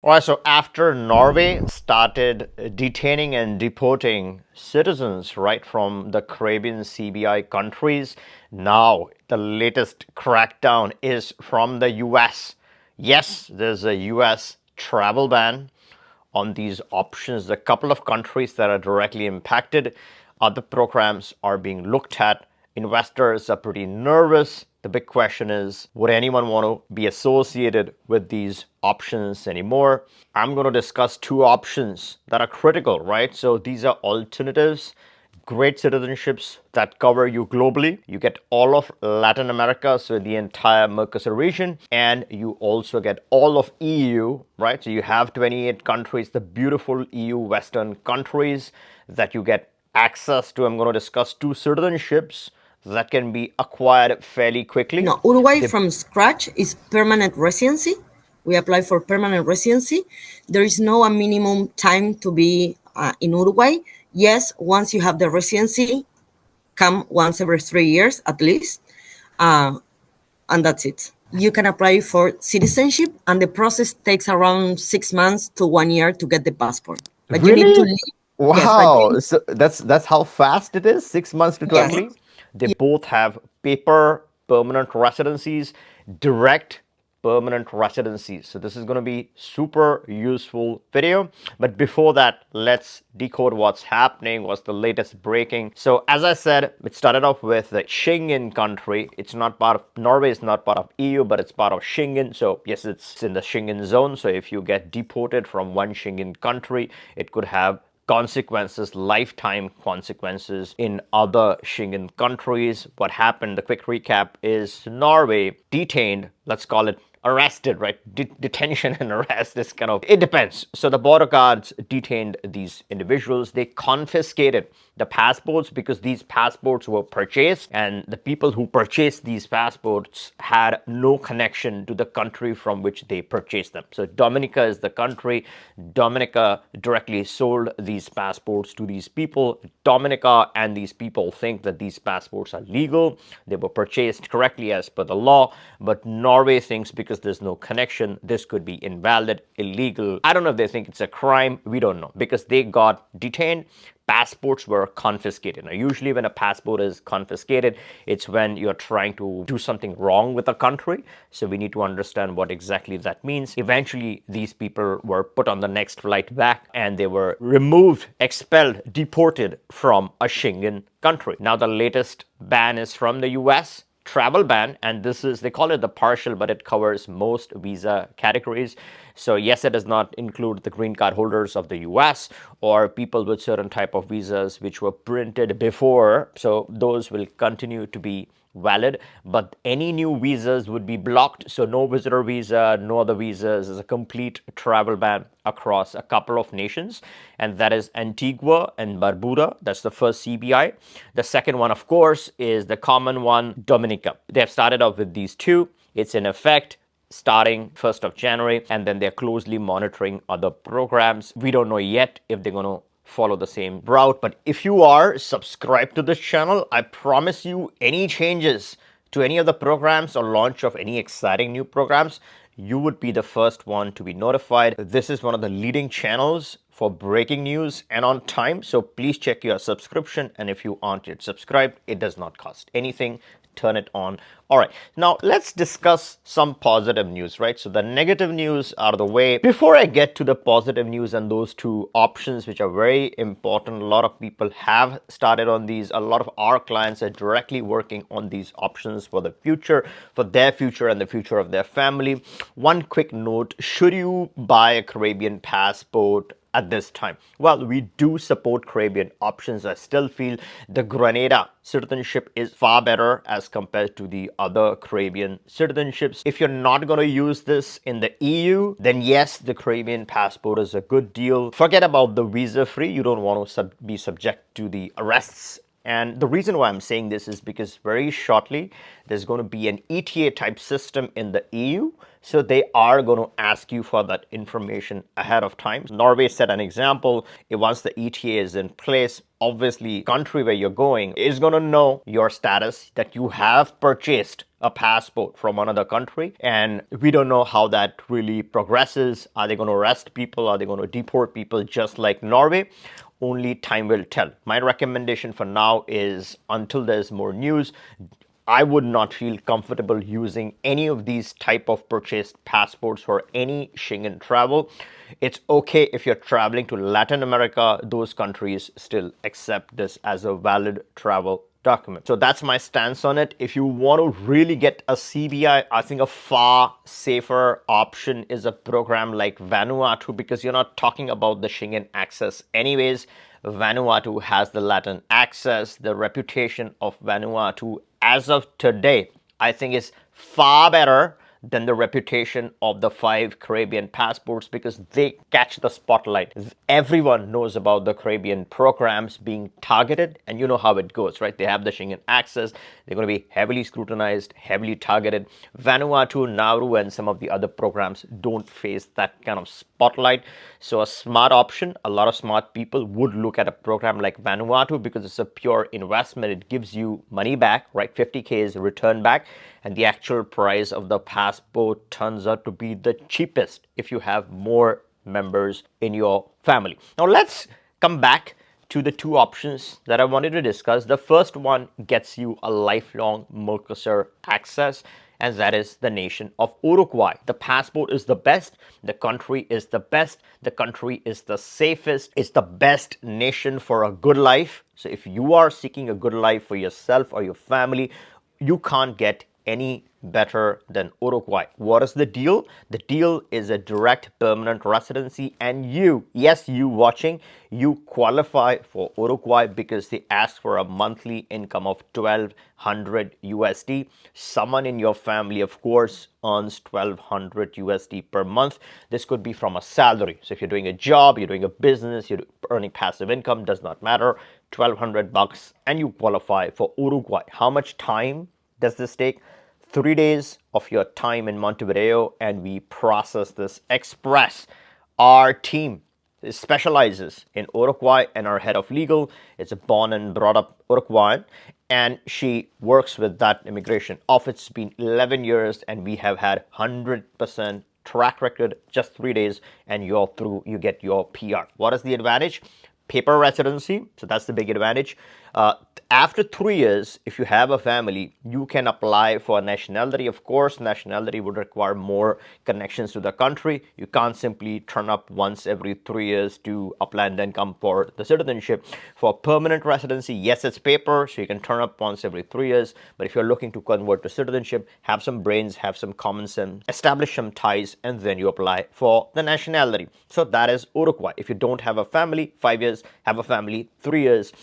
All right, so after Norway started detaining and deporting citizens right from the Caribbean CBI countries, now the latest crackdown is from the US. Yes, there's a US travel ban on these options. A couple of countries that are directly impacted. Other programs are being looked at. Investors are pretty nervous. The big question is, would anyone want to be associated with these options anymore? I'm going to discuss two options that are critical, right? So these are alternatives, great citizenships that cover you globally. You get all of Latin America, so the entire Mercosur region, and you also get all of EU, right? So you have 28 countries, the beautiful EU Western countries that you get access to. I'm going to discuss two citizenships that can be acquired fairly quickly. No, Uruguay They from scratch is permanent residency. We apply for permanent residency. There is no a minimum time to be in Uruguay. Yes, once you have the residency, come once every 3 years at least, uh, and that's it. You can apply for citizenship, and the process takes around 6 months to 1 year to get the passport. But you need to Really? live. Yes, but you Wow. So that's how fast it is. 6 months to yes, actually. They both have paper permanent residencies, direct permanent residencies. So this is going to be super useful video. But before that, let's decode what's happening, what's the latest breaking. So as I said, it started off with the Schengen country. It's not part of Norway, is not part of EU, but it's part of Schengen. So yes, it's in the Schengen zone. So if you get deported from one Schengen country, it could have consequences, lifetime consequences in other Schengen countries. What happened, the quick recap is Norway detained, let's call it arrested, right? Detention and arrest is kind of, it depends. So the border guards detained these individuals. They confiscated the passports because these passports were purchased, and the people who purchased these passports had no connection to the country from which they purchased them. So Dominica is the country. Dominica directly sold these passports to these people. Dominica and these people think that these passports are legal. They were purchased correctly as per the law, but Norway thinks because there's no connection, this could be invalid, illegal. I don't know if they think it's a crime. We don't know because they got detained. Passports were confiscated. Now, usually when a passport is confiscated, it's when you're trying to do something wrong with a country. So we need to understand what exactly that means. Eventually, these people were put on the next flight back and they were removed, expelled, deported from a Schengen country. Now, the latest ban is from the US travel ban, and this is, they call it the partial, but it covers most visa categories. So yes, it does not include the green card holders of the US or people with certain type of visas which were printed before. So those will continue to be valid, but any new visas would be blocked. So no visitor visa, no other visas, is a complete travel ban across a couple of nations, and that is Antigua and Barbuda. That's the first CBI. The second one, of course, is the common one, Dominica. They have started off with these two. It's in effect starting 1st of January, and then they're closely monitoring other programs. We don't know yet if they're going to follow the same route, but if you are subscribed to this channel, I promise you any changes to any of the programs or launch of any exciting new programs, you would be the first one to be notified. This is one of the leading channels for breaking news and on time, so please check your subscription, and if you aren't yet subscribed, it does not cost anything. Turn it on. All right, now let's discuss some positive news, right? So the negative news out of the way. Before I get to the positive news and those two options, which are very important, a lot of people have started on these. A lot of our clients are directly working on these options for the future, for their future and the future of their family. One quick note, should you buy a Caribbean passport at this time? Well, we do support Caribbean options. I still feel the Grenada citizenship is far better as compared to the other Caribbean citizenships. If you're not going to use this in the EU, then yes, the Caribbean passport is a good deal. Forget about the visa free. You don't want to be subject to the arrests. And the reason why I'm saying this is because very shortly there's going to be an ETA type system in the EU So they are going to ask you for that information ahead of time. Norway set an example. Once the ETA is in place, obviously country where you're going is going to know your status, that you have purchased a passport from another country, and we don't know how that really progresses. Are they going to arrest people? Are they going to deport people just like Norway? Only time will tell. My recommendation for now is, until there's more news, I would not feel comfortable using any of these type of purchased passports for any Schengen travel. It's okay if you're traveling to Latin America, those countries still accept this as a valid travel document. So that's my stance on it. If you want to really get a CBI, I think a far safer option is a program like Vanuatu, because you're not talking about the Schengen access anyways. Vanuatu has the Latin access. The reputation of Vanuatu as of today, I think, is far better than the reputation of the 5 Caribbean passports, because they catch the spotlight. Everyone knows about the Caribbean programs being targeted, and you know how it goes, right? They have the Schengen access. They're going to be heavily scrutinized, heavily targeted. Vanuatu, Nauru, and some of the other programs don't face that kind of spotlight. So a smart option, a lot of smart people would look at a program like Vanuatu, because it's a pure investment. It gives you money back, right? 50K is return back, and the actual price of the passport turns out to be the cheapest if you have more members in your family. Now let's come back to the two options that I wanted to discuss. The first one gets you a lifelong Mercosur access, and that is the nation of Uruguay. The passport is the best, the country is the best, the country is the safest, it's the best nation for a good life. So if you are seeking a good life for yourself or your family, you can't get any better than Uruguay. What is the deal? The deal is a direct permanent residency, and you, yes, you watching, you qualify for Uruguay because they ask for a monthly income of 1200 USD. Someone in your family, of course, earns 1200 USD per month. This could be from a salary. So if you're doing a job, you're doing a business, you're earning passive income, does not matter. 1200 bucks and you qualify for Uruguay. How much time does this take? 3 days of your time in Montevideo, and we process this express. Our team specializes in Uruguay, and our head of legal is a born and brought up Uruguayan, and she works with that immigration office. It's been 11 years, and we have had 100% track record. Just 3 days, and you're through. You get your PR. What is the advantage? Paper residency. So that's the big advantage. After 3 years, if you have a family, you can apply for nationality. Of course, nationality would require more connections to the country. You can't simply turn up once every 3 years to apply and then come for the citizenship. For permanent residency, yes, it's paper, so you can turn up once every 3 years. But if you're looking to convert to citizenship, have some brains, have some common sense, establish some ties, and then you apply for the nationality. So that is Uruguay. If you don't have a family, 5 years, have a family, 3 years.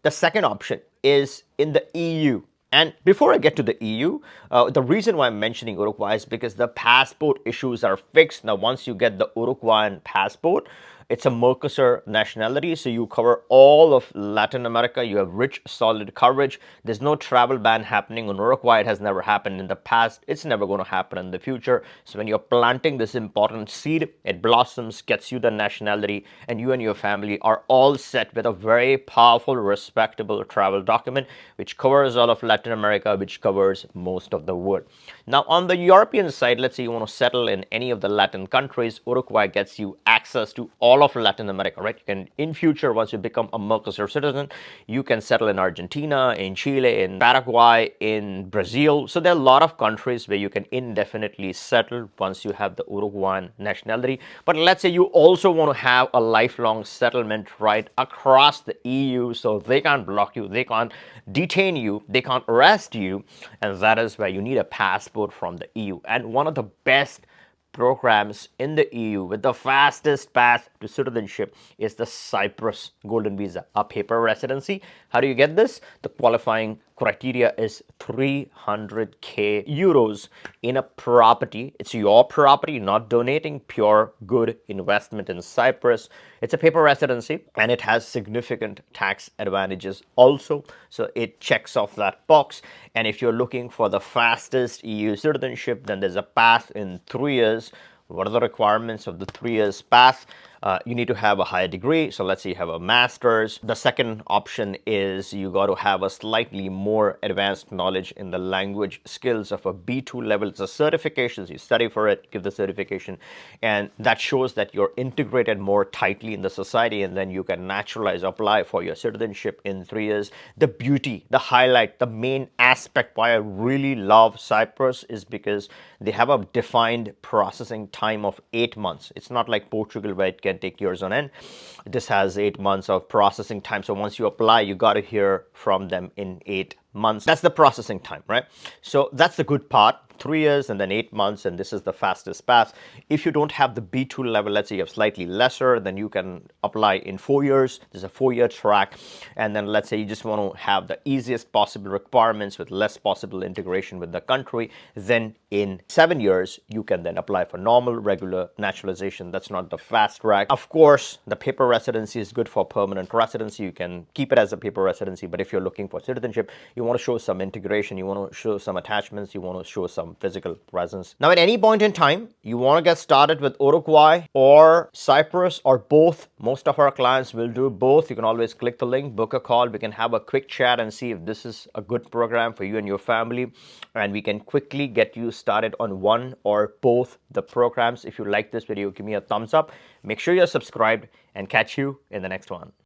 The second option is in the EU. And before I get to the EU, the reason why I'm mentioning Uruguay is because the passport issues are fixed. Now, once you get the Uruguayan passport, it's a Mercosur nationality, so you cover all of Latin America. You have rich, solid coverage. There's no travel ban happening in Uruguay. It has never happened in the past. It's never going to happen in the future. So when you're planting this important seed, it blossoms, gets you the nationality, and you and your family are all set with a very powerful, respectable travel document, which covers all of Latin America, which covers most of the world. Now, on the European side, let's say you want to settle in any of the Latin countries, Uruguay gets you access to all of Latin America, right? You can, in future, once you become a Mercosur citizen, you can settle in Argentina, in Chile, in Paraguay, in Brazil. So there are a lot of countries where you can indefinitely settle once you have the Uruguayan nationality. But let's say you also want to have a lifelong settlement right across the EU, so they can't block you, they can't detain you, they can't arrest you, and that is where you need a passport from the EU. And one of the best programs in the EU with the fastest path to citizenship is the Cyprus Golden Visa, a paper residency. How do you get this? The qualifying criteria is 300k euros in a property. It's your property, not donating, pure good investment in Cyprus. It's a paper residency and it has significant tax advantages also. So it checks off that box. And if you're looking for the fastest EU citizenship, then there's a path in 3 years. What are the requirements of the 3 years path? You need to have a higher degree. So let's say you have a master's. The second option is you got to have a slightly more advanced knowledge in the language skills of a B2 level. It's a certification. So you study for it, give the certification, and that shows that you're integrated more tightly in the society, and then you can naturalize, apply for your citizenship in 3 years. The beauty, the highlight, the main aspect why I really love Cyprus is because they have a defined processing time of 8 months. It's not like Portugal where it can take years on end. This has 8 months of processing time. So once you apply, you got to hear from them in 8 months. That's the processing time, right? So that's the good part. 3 years and then 8 months, and this is the fastest path. If you don't have the B2 level, let's say you have slightly lesser, then you can apply in 4 years. There's a 4-year track. And then let's say you just want to have the easiest possible requirements with less possible integration with the country, then in 7 years you can then apply for normal regular naturalization. That's not the fast track. Of course, the paper residency is good for permanent residency. You can keep it as a paper residency, but if you're looking for citizenship, you want to show some integration, you want to show some attachments, you want to show some physical presence. Now, at any point in time, you want to get started with Uruguay or Cyprus or both. Most of our clients will do both. You can always click the link, book a call. We can have a quick chat and see if this is a good program for you and your family. And we can quickly get you started on one or both the programs. If you like this video, give me a thumbs up. Make sure you're subscribed and catch you in the next one.